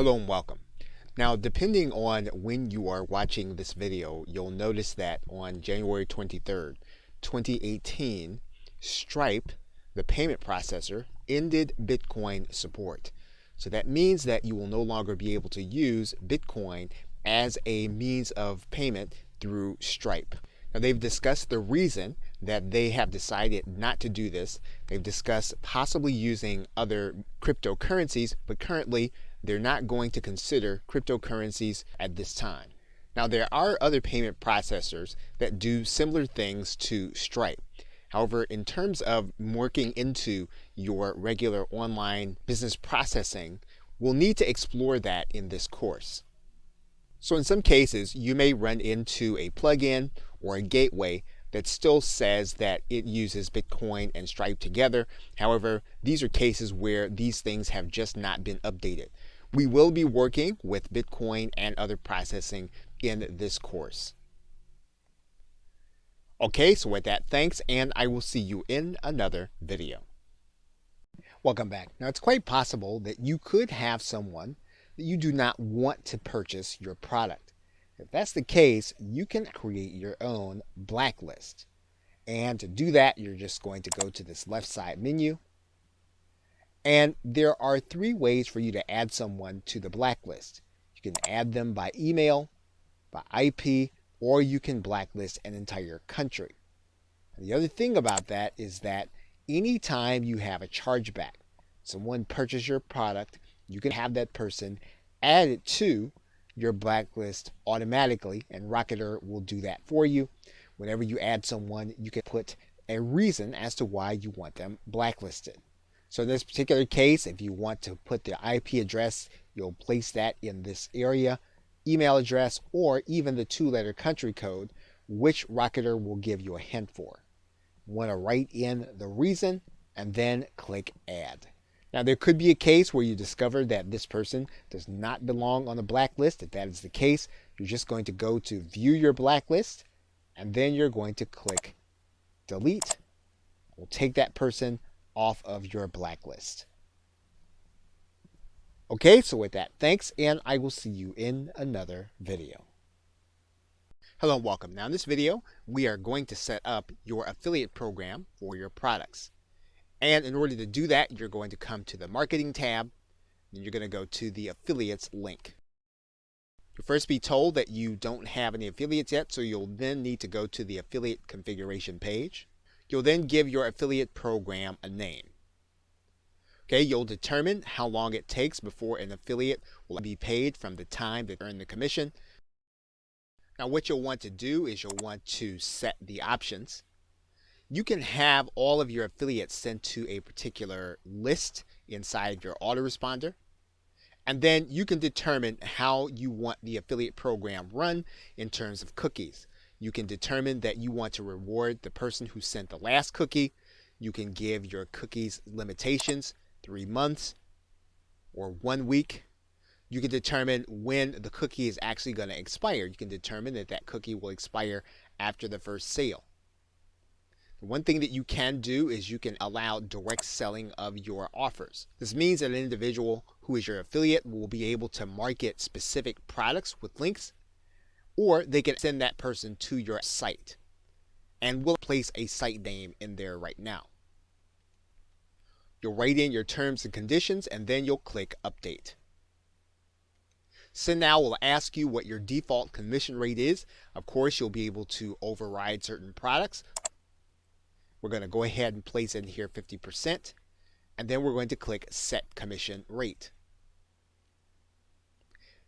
Hello and welcome. Now, depending on when you are watching this video, you'll notice that on January 23rd, 2018, Stripe, the payment processor, ended Bitcoin support. So that means that you will no longer be able to use Bitcoin as a means of payment through Stripe. Now, they've discussed the reason that they have decided not to do this. They've discussed possibly using other cryptocurrencies, but currently they're not going to consider cryptocurrencies at this time. Now, there are other payment processors that do similar things to Stripe. However, in terms of working into your regular online business processing, we'll need to explore that in this course. So in some cases, you may run into a plugin or a gateway that still says that it uses Bitcoin and Stripe together. However, these are cases where these things have just not been updated. We will be working with Bitcoin and other processing in this course. Okay, so with that, thanks, and I will see you in another video. Welcome back. Now, it's quite possible that you could have someone that you do not want to purchase your product. If that's the case, you can create your own blacklist. And to do that, you're just going to go to this left side menu. And there are three ways for you to add someone to the blacklist. You can add them by email, by IP, or you can blacklist an entire country. And the other thing about that is that anytime you have a chargeback, someone purchased your product, you can have that person added to your blacklist automatically, and Rocketer will do that for you. Whenever you add someone, you can put a reason as to why you want them blacklisted. So in this particular case, if you want to put their IP address, you'll place that in this area, email address, or even the 2-letter country code, which Rocketer will give you a hint for. You want to write in the reason and then click add. Now, there could be a case where you discover that this person does not belong on the blacklist. If that is the case, you're just going to go to view your blacklist, and then you're going to click delete. We'll take that person off of your blacklist. Okay, so with that, thanks, and I will see you in another video. Hello and welcome. Now in this video, we are going to set up your affiliate program for your products. And in order to do that, you're going to come to the Marketing tab, and you're going to go to the Affiliates link. You'll first be told that you don't have any affiliates yet, so you'll then need to go to the Affiliate Configuration page. You'll then give your affiliate program a name. Okay, you'll determine how long it takes before an affiliate will be paid from the time they earn the commission. Now what you'll want to do is you'll want to set the options. You can have all of your affiliates sent to a particular list inside your autoresponder. And then you can determine how you want the affiliate program run in terms of cookies. You can determine that you want to reward the person who sent the last cookie. You can give your cookies limitations, 3 months or 1 week. You can determine when the cookie is actually going to expire. You can determine that that cookie will expire after the first sale. One thing that you can do is you can allow direct selling of your offers. This means that an individual who is your affiliate will be able to market specific products with links, or they can send that person to your site. And we'll place a site name in there right now. You'll write in your terms and conditions, and then you'll click Update. Send Now will ask you what your default commission rate is. Of course, you'll be able to override certain products. We're going to go ahead and place in here 50%, and then we're going to click Set Commission Rate.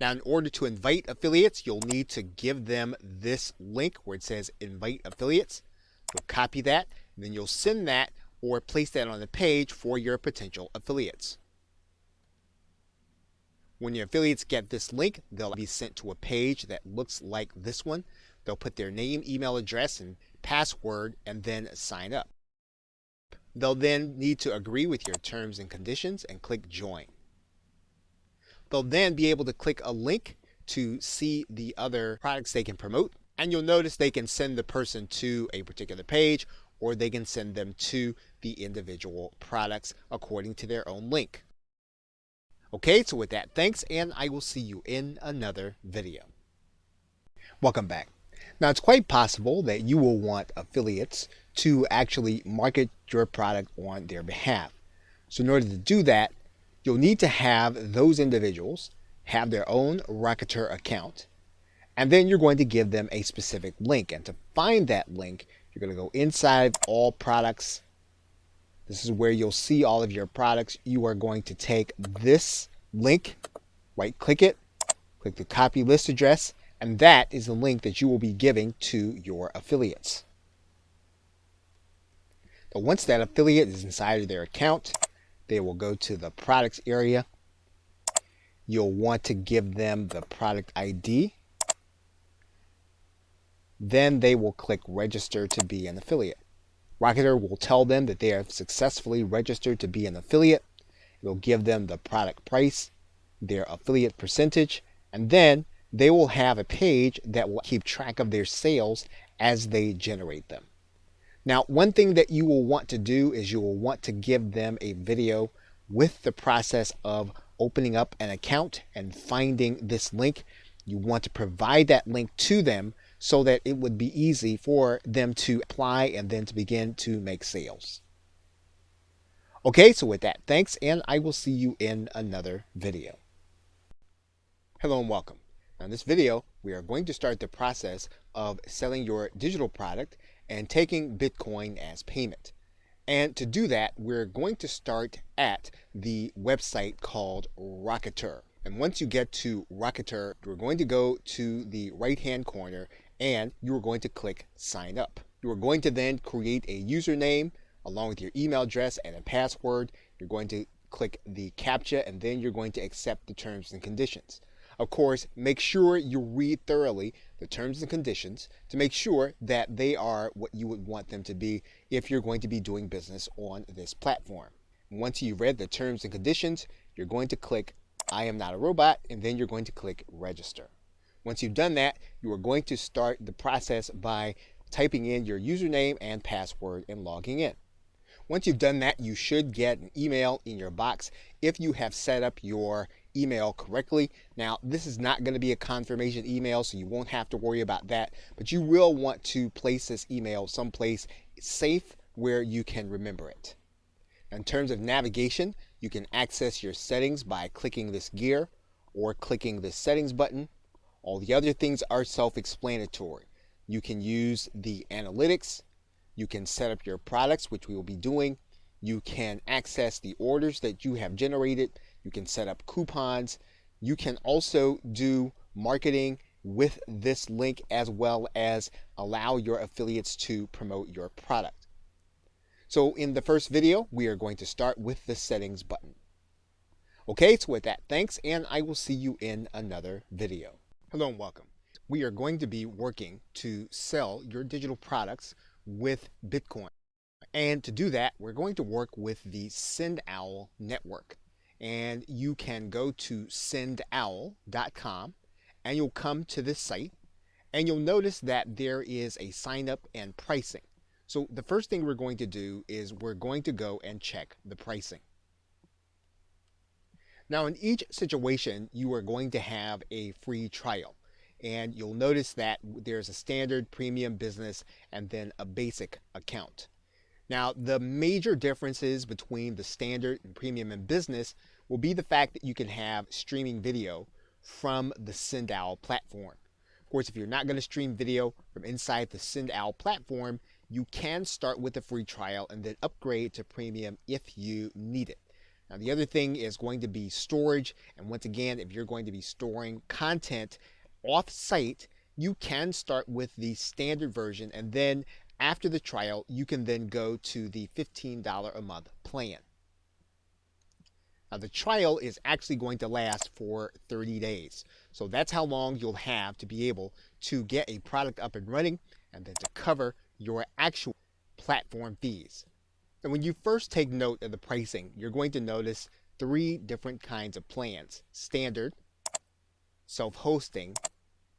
Now, in order to invite affiliates, you'll need to give them this link where it says Invite Affiliates. You'll copy that, and then you'll send that or place that on the page for your potential affiliates. When your affiliates get this link, they'll be sent to a page that looks like this one. They'll put their name, email address, and password, and then sign up. They'll then need to agree with your terms and conditions and click Join. They'll then be able to click a link to see the other products they can promote, and you'll notice they can send the person to a particular page, or they can send them to the individual products according to their own link. Okay, so with that, thanks, and I will see you in another video. Welcome back. Now, it's quite possible that you will want affiliates to actually market your product on their behalf. So in order to do that, you'll need to have those individuals have their own Rocketer account, and then you're going to give them a specific link. And to find that link, you're going to go inside All Products. This is where you'll see all of your products. You are going to take this link, right-click it, click the copy list address, and that is the link that you will be giving to your affiliates. So once that affiliate is inside of their account, they will go to the products area. You'll want to give them the product ID. Then they will click register to be an affiliate. Rocketer will tell them that they have successfully registered to be an affiliate. It will give them the product price, their affiliate percentage, and then they will have a page that will keep track of their sales as they generate them. Now, one thing that you will want to do is you will want to give them a video with the process of opening up an account and finding this link. You want to provide that link to them so that it would be easy for them to apply and then to begin to make sales. Okay, so with that, thanks, and I will see you in another video. Hello and welcome. Now in this video, we are going to start the process of selling your digital product and taking Bitcoin as payment. And to do that, we're going to start at the website called Rocketer. And once you get to Rocketer, we're going to go to the right-hand corner and you are going to click Sign Up. You are going to then create a username along with your email address and a password. You're going to click the CAPTCHA and then you're going to accept the terms and conditions. Of course, make sure you read thoroughly the terms and conditions to make sure that they are what you would want them to be if you're going to be doing business on this platform. Once you've read the terms and conditions, you're going to click I am not a robot, and then you're going to click register. Once you've done that, you are going to start the process by typing in your username and password and logging in. Once you've done that, you should get an email in your box if you have set up your email correctly. Now, this is not going to be a confirmation email, so you won't have to worry about that, but you will want to place this email someplace safe where you can remember it. In terms of navigation, you can access your settings by clicking this gear or clicking the settings button. All the other things are self-explanatory. You can use the analytics. You can set up your products, which we will be doing. You can access the orders that you have generated. You can set up coupons. You can also do marketing with this link as well as allow your affiliates to promote your product. So in the first video, we are going to start with the settings button. Okay, so with that, thanks, and I will see you in another video. Hello and welcome. We are going to be working to sell your digital products with Bitcoin. And to do that, we're going to work with the SendOwl network. And you can go to sendowl.com and you'll come to this site and you'll notice that there is a sign up and pricing. So the first thing we're going to do is we're going to go and check the pricing. Now in each situation, you are going to have a free trial. And you'll notice that there's a standard, premium, business, and then a basic account. Now, the major differences between the standard and premium and business will be the fact that you can have streaming video from the SendOwl platform. Of course, if you're not going to stream video from inside the SendOwl platform, you can start with a free trial and then upgrade to premium if you need it. Now, the other thing is going to be storage. And once again, if you're going to be storing content off-site, you can start with the standard version, and then after the trial, you can then go to the $15 a month plan. Now, the trial is actually going to last for 30 days. So that's how long you'll have to be able to get a product up and running and then to cover your actual platform fees. And when you first take note of the pricing, you're going to notice 3 different kinds of plans: standard, self-hosting,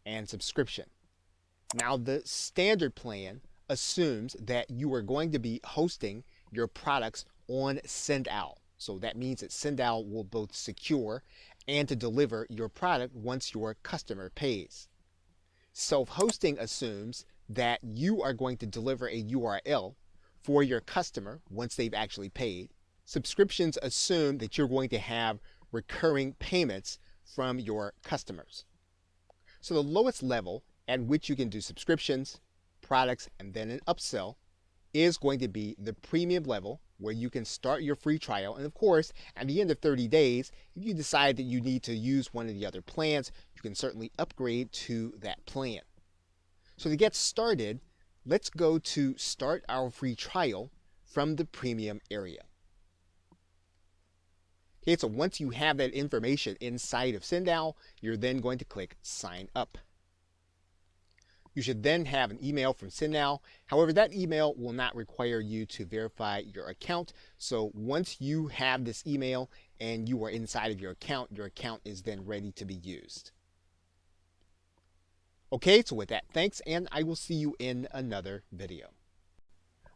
and subscription. Now, the standard plan assumes that you are going to be hosting your products on SendOwl. So that means that Sendowl will both secure and to deliver your product once your customer pays. Self-hosting assumes that you are going to deliver a URL for your customer once they've actually paid. Subscriptions assume that you're going to have recurring payments from your customers. So the lowest level at which you can do subscriptions, products, and then an upsell is going to be the premium level, where you can start your free trial. And of course, at the end of 30 days, if you decide that you need to use one of the other plans, you can certainly upgrade to that plan. So to get started, let's go to start our free trial from the premium area. Okay, so once you have that information inside of Sendowl, you're then going to click sign up. You should then have an email from Sendowl. However, that email will not require you to verify your account. So once you have this email and you are inside of your account is then ready to be used. Okay, so with that, thanks, and I will see you in another video.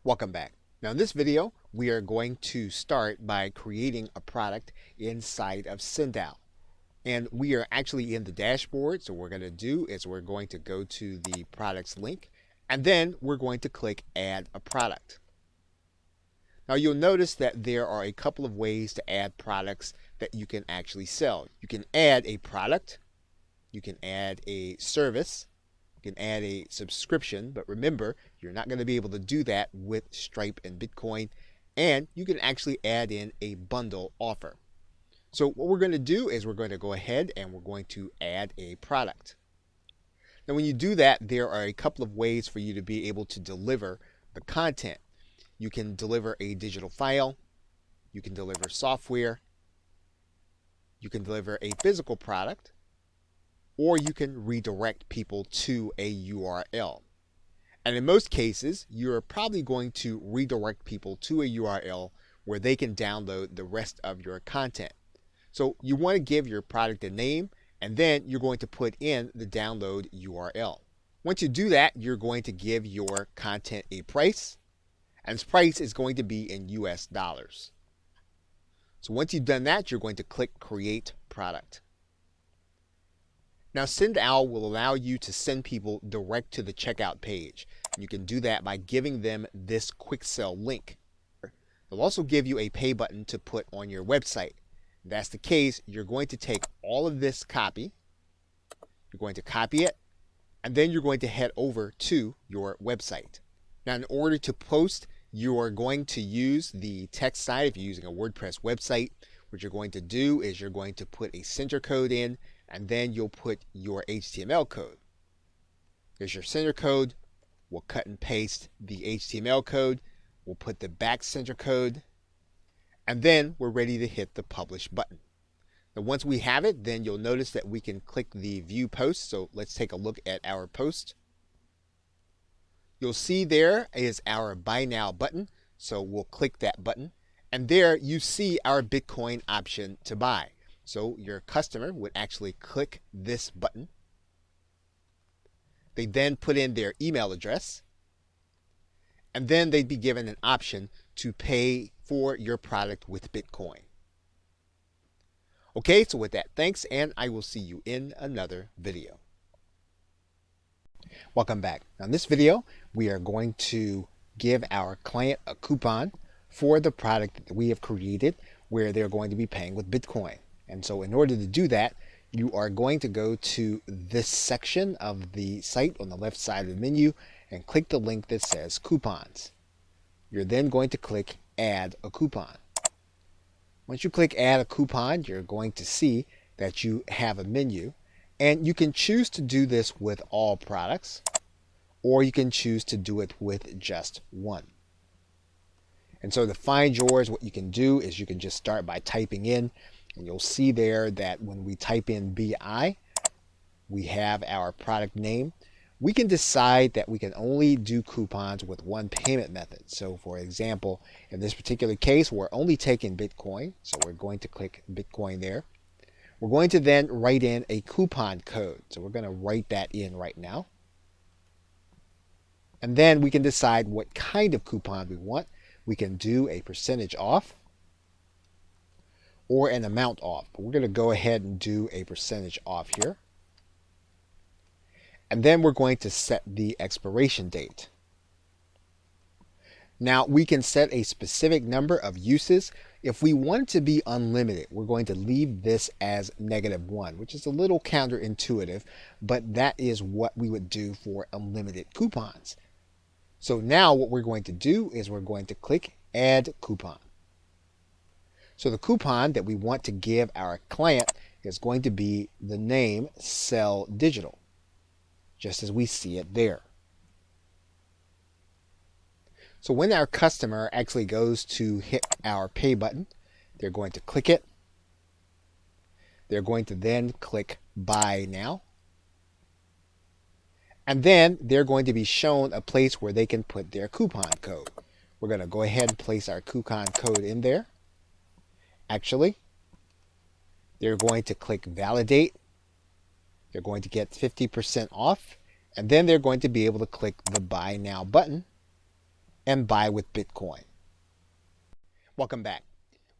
Welcome back. Now in this video, we are going to start by creating a product inside of Sendowl. And we are actually in the dashboard. So what we're going to do is we're going to go to the products link, and then we're going to click add a product. Now you'll notice that there are a couple of ways to add products that you can actually sell. You can add a product, you can add a service, you can add a subscription, but remember, you're not going to be able to do that with Stripe and Bitcoin, and you can actually add in a bundle offer. So what we're going to do is we're going to go ahead and we're going to add a product. Now when you do that, there are a couple of ways for you to be able to deliver the content. You can deliver a digital file, you can deliver software, you can deliver a physical product, or you can redirect people to a URL. And in most cases, you're probably going to redirect people to a URL where they can download the rest of your content. So you want to give your product a name, and then you're going to put in the download URL. Once you do that, you're going to give your content a price, and this price is going to be in US dollars. So once you've done that, you're going to click Create Product. Now Sendowl will allow you to send people direct to the checkout page. You can do that by giving them this quick sell link. They'll also give you a pay button to put on your website. If that's the case, you're going to take all of this copy, you're going to copy it, and then you're going to head over to your website. Now in order to post, you are going to use the text side. If you're using a WordPress website, what you're going to do is you're going to put a center code in, and then you'll put your HTML code. There's your center code. We'll cut and paste the HTML code. We'll put the back center code, and then we're ready to hit the publish button. Now once we have it, then you'll notice that we can click the view post. So let's take a look at our post. You'll see there is our buy now button. So we'll click that button, and there you see our Bitcoin option to buy. So your customer would actually click this button. They then put in their email address, and then they'd be given an option to pay for your product with Bitcoin. Okay, so with that, thanks, and I will see you in another video. Welcome back. Now in this video, we are going to give our client a coupon for the product that we have created where they're going to be paying with Bitcoin. And so in order to do that, you are going to go to this section of the site on the left side of the menu and click the link that says coupons. You're then going to click add a coupon. Once you click add a coupon, you're going to see that you have a menu, and you can choose to do this with all products, or you can choose to do it with just one. And so to find yours, what you can do is you can just start by typing in, and you'll see there that when we type in BI, we have our product name. We can decide that we can only do coupons with one payment method. So for example, in this particular case, we're only taking Bitcoin. So we're going to click Bitcoin there. We're going to then write in a coupon code. So we're going to write that in right now. And then we can decide what kind of coupon we want. We can do a percentage off. or an amount off. But we're going to go ahead and do a percentage off here. And then we're going to set the expiration date. Now we can set a specific number of uses. If we want it to be unlimited, we're going to leave this as -1, which is a little counterintuitive, but that is what we would do for unlimited coupons. So now what we're going to do is we're going to click Add Coupon. So the coupon that we want to give our client is going to be the name Sell Digital, just as we see it there. So when our customer actually goes to hit our pay button, they're going to click it. They're going to then click Buy Now. And then they're going to be shown a place where they can put their coupon code. We're going to go ahead and place our coupon code in there. Actually, they're going to click Validate. They're going to get 50% off. And then they're going to be able to click the Buy Now button and buy with Bitcoin. Welcome back.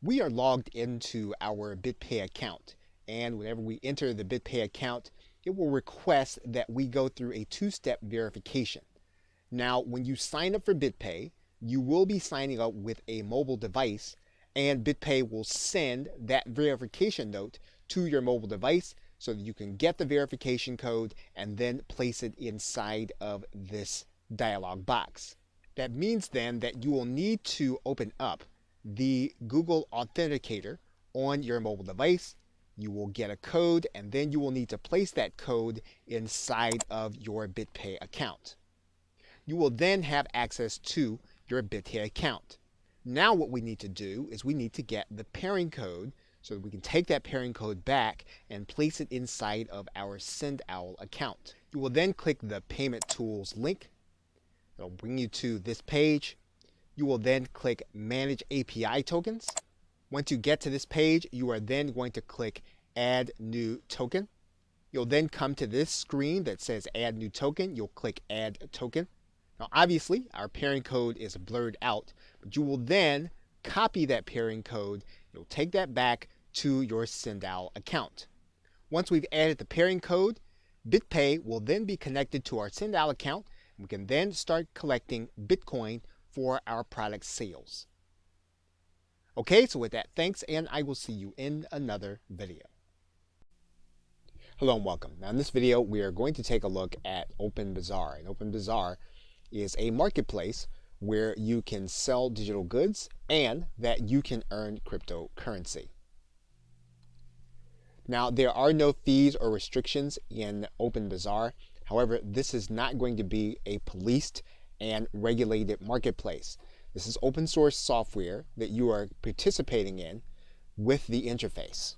We are logged into our BitPay account, and whenever we enter the BitPay account, it will request that we go through a two-step verification. Now, when you sign up for BitPay, you will be signing up with a mobile device, and BitPay will send that verification note to your mobile device so that you can get the verification code and then place it inside of this dialog box. That means then that you will need to open up the Google Authenticator on your mobile device. You will get a code, and then you will need to place that code inside of your BitPay account. You will then have access to your BitPay account. Now what we need to do is we need to get the pairing code so that we can take that pairing code back and place it inside of our SendOwl account. You will then click the Payment Tools link. It'll bring you to this page. You will then click Manage API Tokens. Once you get to this page, you are then going to click Add New Token. You'll then come to this screen that says Add New Token. You'll click Add Token. Now obviously our pairing code is blurred out, but you will then copy that pairing code. You'll take that back to your SendOwl account. Once we've added the pairing code, BitPay will then be connected to our SendOwl account. We can then start collecting Bitcoin for our product sales. Okay, so with that, thanks, and I will see you in another video. Hello and welcome. Now in this video, we are going to take a look at OpenBazaar. And OpenBazaar is a marketplace where you can sell digital goods and that you can earn cryptocurrency. Now, there are no fees or restrictions in OpenBazaar. However, this is not going to be a policed and regulated marketplace. This is open source software that you are participating in with the interface.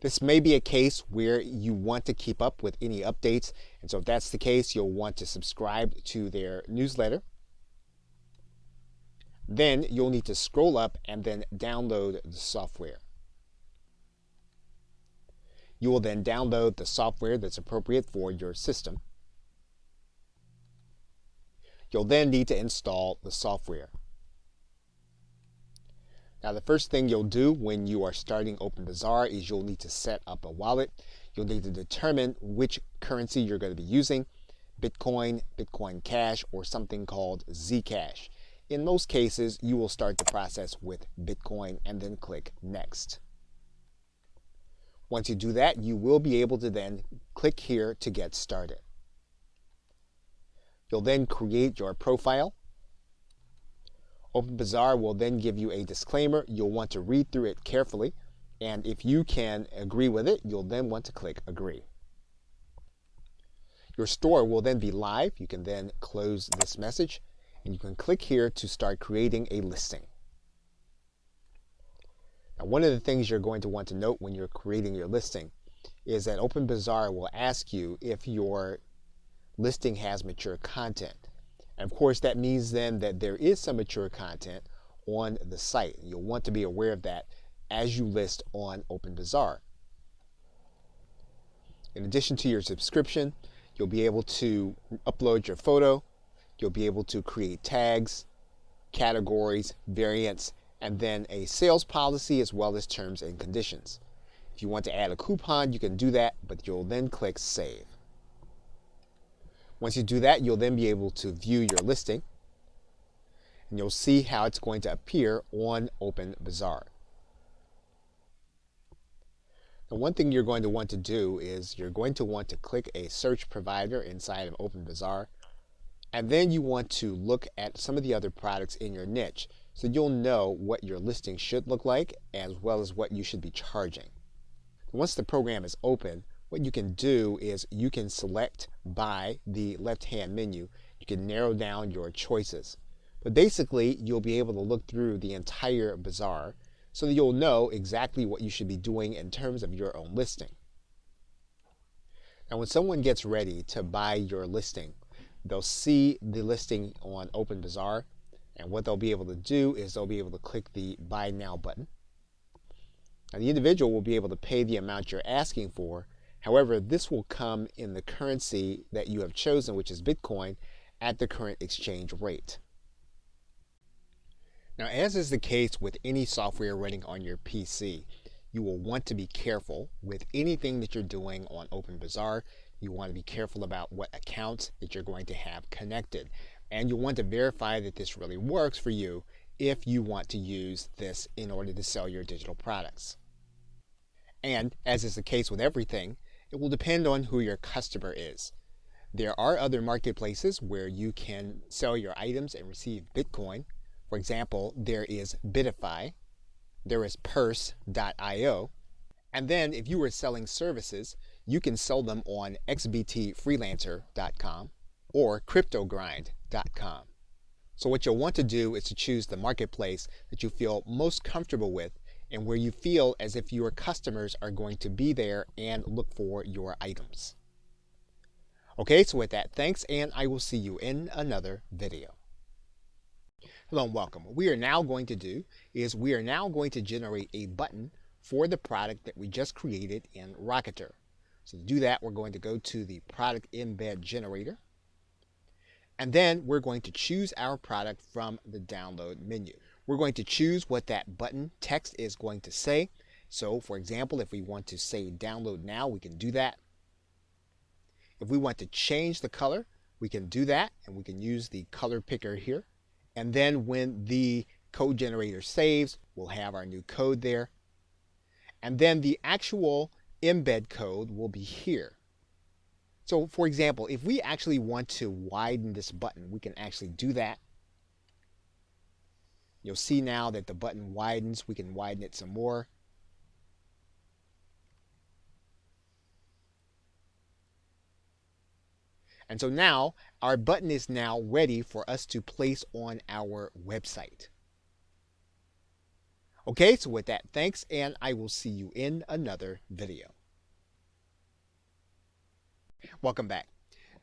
This may be a case where you want to keep up with any updates, and so if that's the case, you'll want to subscribe to their newsletter. Then you'll need to scroll up and then download the software. You will then download the software that's appropriate for your system. You'll then need to install the software. Now the first thing you'll do when you are starting OpenBazaar is you'll need to set up a wallet. You'll need to determine which currency you're going to be using, Bitcoin, Bitcoin Cash, or something called Zcash. In most cases, you will start the process with Bitcoin and then click Next. Once you do that, you will be able to then click here to get started. You'll then create your profile. OpenBazaar will then give you a disclaimer. You'll want to read through it carefully, and if you can agree with it, you'll then want to click Agree. Your store will then be live. You can then close this message, and you can click here to start creating a listing. Now, one of the things you're going to want to note when you're creating your listing is that OpenBazaar will ask you if your listing has mature content. And of course, that means then that there is some mature content on the site. You'll want to be aware of that as you list on OpenBazaar. In addition to your subscription, you'll be able to upload your photo. You'll be able to create tags, categories, variants, and then a sales policy as well as terms and conditions. If you want to add a coupon, you can do that, but you'll then click Save. Once you do that, you'll then be able to view your listing, and you'll see how it's going to appear on OpenBazaar. Now, one thing you're going to want to do is you're going to want to click a search provider inside of OpenBazaar, and then you want to look at some of the other products in your niche so you'll know what your listing should look like as well as what you should be charging. Once the program is open, what you can do is you can select by the left-hand menu. You can narrow down your choices. But basically, you'll be able to look through the entire bazaar so that you'll know exactly what you should be doing in terms of your own listing. Now, when someone gets ready to buy your listing, they'll see the listing on OpenBazaar, and what they'll be able to do is they'll be able to click the Buy Now button. Now, the individual will be able to pay the amount you're asking for. However, this will come in the currency that you have chosen, which is Bitcoin, at the current exchange rate. Now, as is the case with any software running on your PC, you will want to be careful with anything that you're doing on OpenBazaar. You want to be careful about what accounts that you're going to have connected. And you'll want to verify that this really works for you if you want to use this in order to sell your digital products. And as is the case with everything, it will depend on who your customer is. There are other marketplaces where you can sell your items and receive Bitcoin. For example, there is Bitify, there is Purse.io, and then if you were selling services, you can sell them on xbtfreelancer.com or cryptogrind.com. So what you'll want to do is to choose the marketplace that you feel most comfortable with and where you feel as if your customers are going to be there and look for your items. Okay, so with that, thanks, and I will see you in another video. Hello and welcome. What we are now going to do is we are now going to generate a button for the product that we just created in Rocketer. So to do that, we're going to go to the product embed generator, and then we're going to choose our product from the download menu. We're going to choose what that button text is going to say. So for example, if we want to say download now, we can do that. If we want to change the color, we can do that, and we can use the color picker here. And then when the code generator saves, we'll have our new code there. And then the actual embed code will be here. So for example, if we actually want to widen this button, we can actually do that. You'll see now that the button widens. We can widen it some more. And so now our button is now ready for us to place on our website. Okay, so with that, thanks, and I will see you in another video. Welcome back.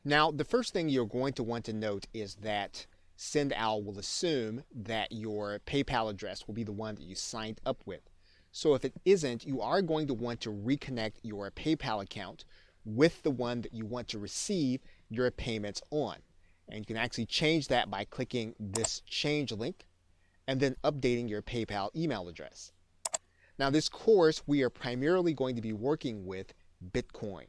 Now, the first thing you're going to want to note is that SendOwl will assume that your PayPal address will be the one that you signed up with. So if it isn't, you are going to want to reconnect your PayPal account with the one that you want to receive your payments on. And you can actually change that by clicking this change link and then updating your PayPal email address. Now, this course, we are primarily going to be working with Bitcoin.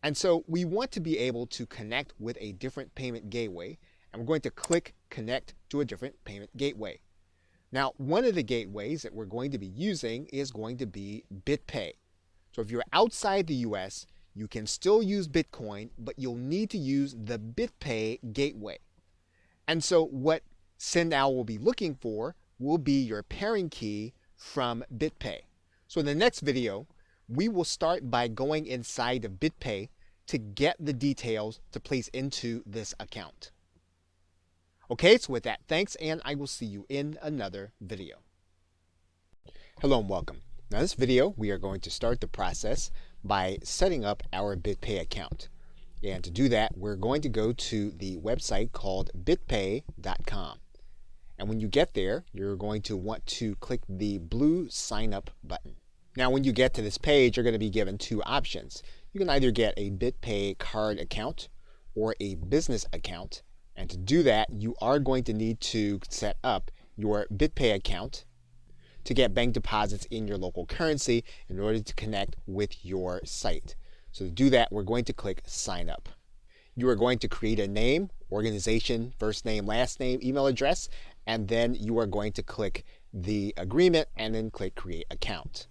And so we want to be able to connect with a different payment gateway, and we're going to click connect to a different payment gateway. Now, one of the gateways that we're going to be using is going to be BitPay. So if you're outside the US, you can still use Bitcoin, but you'll need to use the BitPay gateway. And so what SendOwl will be looking for will be your pairing key from BitPay. So in the next video, we will start by going inside of BitPay to get the details to place into this account. Okay, so with that, thanks, and I will see you in another video. Hello and welcome. Now, this video, we are going to start the process by setting up our BitPay account. And to do that, we're going to go to the website called bitpay.com. And when you get there, you're going to want to click the blue sign up button. Now, when you get to this page, you're going to be given two options. You can either get a BitPay card account or a business account. And to do that, you are going to need to set up your BitPay account to get bank deposits in your local currency in order to connect with your site. So to do that, we're going to click Sign Up. You are going to create a name, organization, first name, last name, email address, and then you are going to click the agreement and then click Create Account.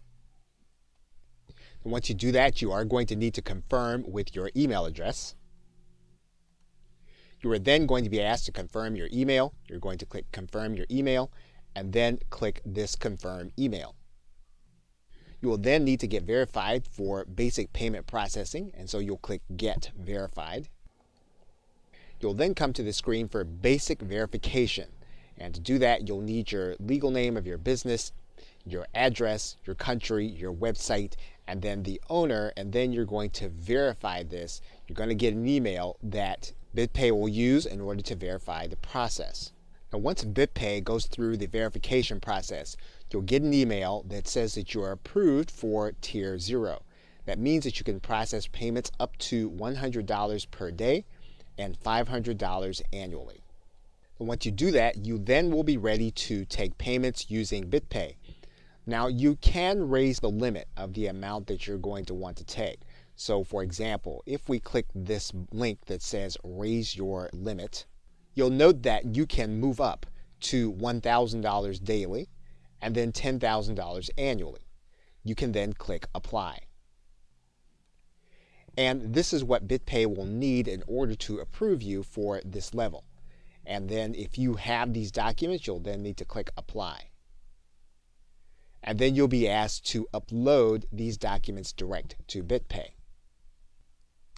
And once you do that, you are going to need to confirm with your email address. You are then going to be asked to confirm your email. You're going to click Confirm Your Email and then click this Confirm Email. You will then need to get verified for basic payment processing, and so you'll click Get Verified. You'll then come to the screen for basic verification, and to do that you'll need your legal name of your business, your address, your country, your website, and then the owner, and then you're going to verify this. You're going to get an email that BitPay will use in order to verify the process. Now once BitPay goes through the verification process, you'll get an email that says that you are approved for Tier 0. That means that you can process payments up to $100 per day and $500 annually. And once you do that, you then will be ready to take payments using BitPay. Now you can raise the limit of the amount that you're going to want to take. So for example, if we click this link that says raise your limit, you'll note that you can move up to $1,000 daily and then $10,000 annually. You can then click Apply. And this is what BitPay will need in order to approve you for this level. And then if you have these documents, you'll then need to click Apply. And then you'll be asked to upload these documents direct to BitPay.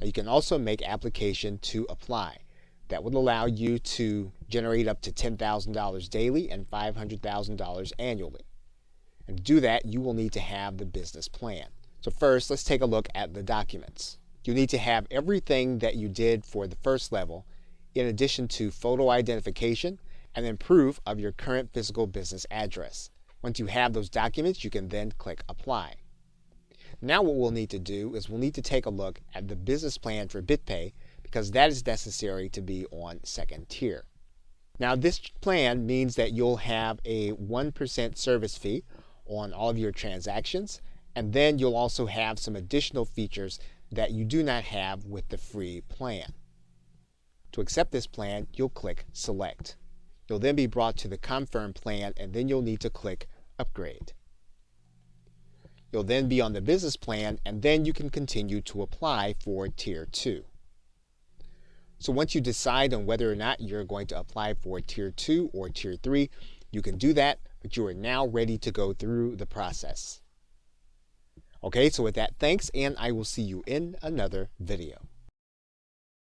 Now you can also make application to apply. That would allow you to generate up to $10,000 daily and $500,000 annually. And to do that, you will need to have the business plan. So first, let's take a look at the documents. You need to have everything that you did for the first level, in addition to photo identification and then proof of your current physical business address. Once you have those documents, you can then click Apply. Now what we'll need to do is we'll need to take a look at the business plan for BitPay, because that is necessary to be on second tier. Now this plan means that you'll have a 1% service fee on all of your transactions, and then you'll also have some additional features that you do not have with the free plan. To accept this plan, you'll click Select. You'll then be brought to the Confirm plan, and then you'll need to click Upgrade. You'll then be on the business plan, and then you can continue to apply for Tier 2. So once you decide on whether or not you're going to apply for Tier 2 or Tier 3, you can do that, but you are now ready to go through the process. Okay, so with that, thanks, and I will see you in another video.